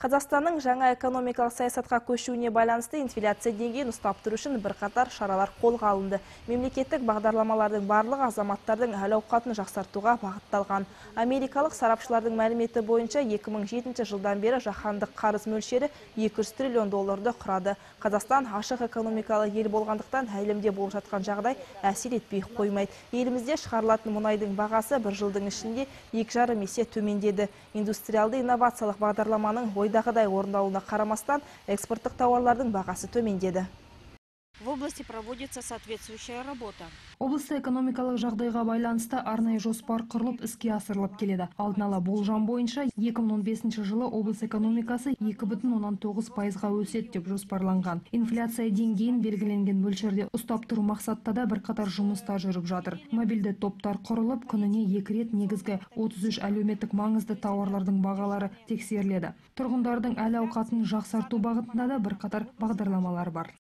Қазақстанның жаңа экономикалық саясатқа көшуіне байланысты инфляция деңгейін ұстап тұру үшін бірқатар шаралар қолға алынды. Мемлекеттік бағдарламалардың барлығы азаматтардың әл-ауқатын жақсартуға бағытталған. Америкалық сарапшылардың мәліметі бойынша 2007 жылдан бері жаһандық қарыз мөлшері 200 триллион долларды құрады. Қазақстан ашық экономикалық ел болғандықтан әлемде болып жатқан жағдай әсер етпей қоймайды. Елімізде шығарылатын мұнайдың бағасы бір жылдың ішінде 2,5 есе төмендеді. Индустриалды инновациялық бағдарламаның ойдағыдай орындалуына қарамастан экспорттық тауарлардың бағасы төмендеді. В области проводится соответствующая работа. Облыста экономикалық жағдайға байланысты арнайы жоспар құрылып іске асырылып келеді. Алдын ала болжам бойынша 2015 жылы облыс экономикасы 2,9%-ға өседі деп жоспарланған. Инфляция деңгейін белгіленген мөлшерде ұстап тұру мақсатта да бірқатар жұмыстар жүріп жатыр. Мобильді топтар құрылып, күніне 2 рет негізгі 33 әлеуметтік маңызды тауарлардың бағалары тексеріледі. Тұрғындардың әл-ауқатын жақсарту бағытында да бірқатар бағдарламалар бар.